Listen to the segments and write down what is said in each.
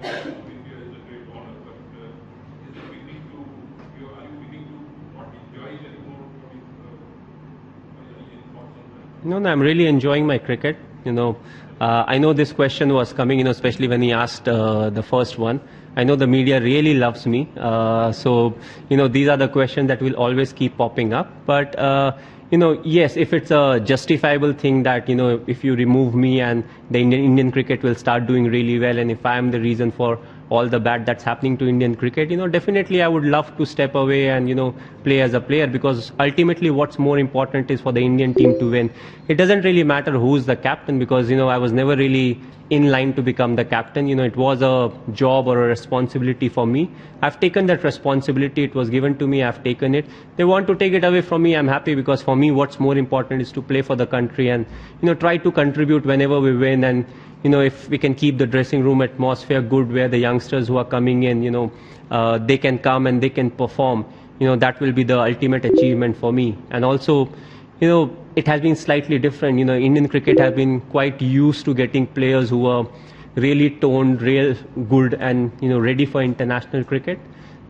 India is a great honor, but is it beginning to, are you beginning to not enjoy it anymore? Any thoughts on that? No, I'm really enjoying my cricket. I know this question was coming, especially when he asked the first one. I know the media really loves me. These are the questions that will always keep popping up. But, yes, if it's a justifiable thing that, if you remove me and the Indian cricket will start doing really well, and if I am the reason for all the bad that's happening to Indian cricket, definitely I would love to step away and, play as a player, because ultimately what's more important is for the Indian team to win. It doesn't really matter who's the captain, because, I was never really in line to become the captain. It was a job or a responsibility for me. I've taken that responsibility. It was given to me. I've taken it. They want to take it away from me. I'm happy, because for me, what's more important is to play for the country and, try to contribute whenever we win. And, if we can keep the dressing room atmosphere good, where the youngsters who are coming in, they can come and they can perform, that will be the ultimate achievement for me. And also, it has been slightly different. Indian cricket has been quite used to getting players who are really toned, real good, and, ready for international cricket.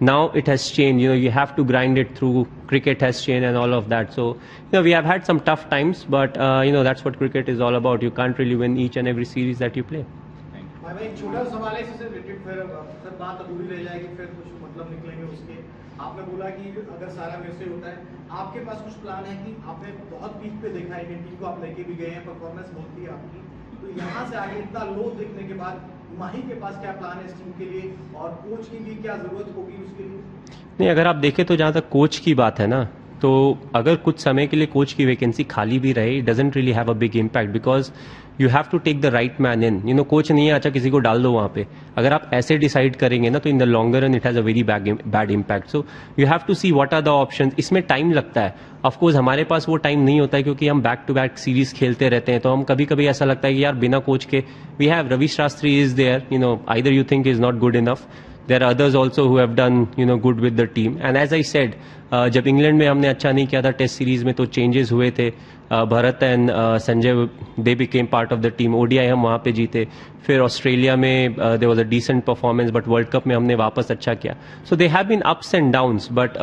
Now it has changed. You have to grind it through. Cricket has changed and all of that. So, we have had some tough times, but, that's what cricket is all about. You can't really win each and every series that you play. भाई एक छोटा सवाल है, इससे related फिर sir बात अधूरी रह जाएगी, फिर कुछ मतलब निकलेंगे उसके। आपने बोला कि अगर सारा मेरे से होता है, आपके पास कुछ प्लान है कि आपने बहुत पीक पे देखा है इंडियन टीम को, आप लेके भी गए हैं, परफॉर्मेंस बहुत थी आपकी, तो यहाँ से आगे इतना लो देखने के बाद माही के पास क्या प्लान है इस टीम के लिए, और कोच की भी क्या जरूरत होगी उसके लिए? नहीं, अगर आप देखें तो जहाँ तक कोच की बात है ना, तो अगर कुछ समय के लिए कोच की वैकेंसी खाली भी रहे, it doesn't really have a big impact, because you have to take the right man in. Coach नहीं है, अच्छा किसी को डाल दो वहाँ पे। अगर आप ऐसे डिसाइड करेंगे ना, तो in the longer run it has a very bad impact. So you have to see what are the option. इसमें टाइम लगता है, ऑफकोर्स हमारे पास वो टाइम नहीं होता है, क्योंकि हम बैक टू बैक सीरीज खेलते रहते हैं। तो हम कभी कभी ऐसा लगता है कि यार बिना कोच के, we have Ravi Shastri is there, either you think is not good enough. There are others also who have done, good with the team. And as I said, जब इंग्लैंड में हमने अच्छा नहीं किया था टेस्ट सीरीज में, तो चेंजेस हुए थे। Bharat and Sanjay, they became part of the team. ODI हम वहाँ पे जीते। फिर ऑस्ट्रेलिया में there was a decent performance, but world cup में हमने वापस अच्छा किया। So they have been ups and downs, but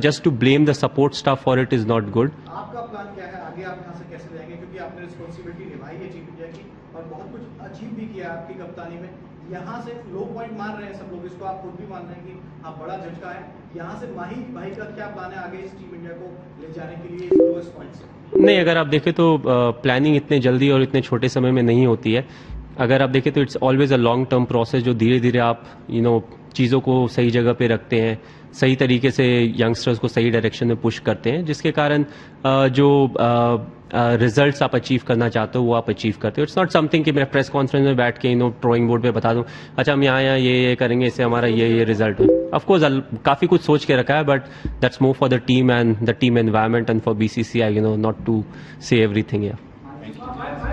just to blame the support staff for it is not good. आपका प्लान क्या है आगे, आप यहाँ से कैसे जाएंगे, क्योंकि आपने रिस्पॉन्सिबिलिटी निभाई है टीम इंडिया की और बहुत कुछ अचीव भी किया आपकी कप्तानी में। यहाँ से लो पॉइंट मान रहे हैं सब लोग, इसको आप खुद भी मान रहे हैं कि आप बड़ा झटका है। यहाँ से माही भाई का क्या प्लान है आगे इस टीम इंडिया को ले जाने के लिए इस लोएस्ट पॉइंट से? नहीं, अगर आप देखें तो प्लानिंग इतने जल्दी और इतने छोटे समय में नहीं होती है। अगर आप देखें तो it's always a long term process, जो धीरे धीरे आप चीज़ों को सही जगह पे रखते हैं, सही तरीके से यंगस्टर्स को सही डायरेक्शन में पुश करते हैं, जिसके कारण जो रिजल्ट्स आप अचीव करना चाहते हो वो आप अचीव करते हो। इट्स नॉट समथिंग कि मैं प्रेस कॉन्फ्रेंस में बैठ के ड्राइंग बोर्ड पे बता दूं, अच्छा हम यहाँ ये करेंगे, इससे हमारा ये रिजल्ट है। ऑफकोर्स काफ़ी कुछ सोच के रखा है, but that's more for the team and the team environment and for BCCI, not to say everything.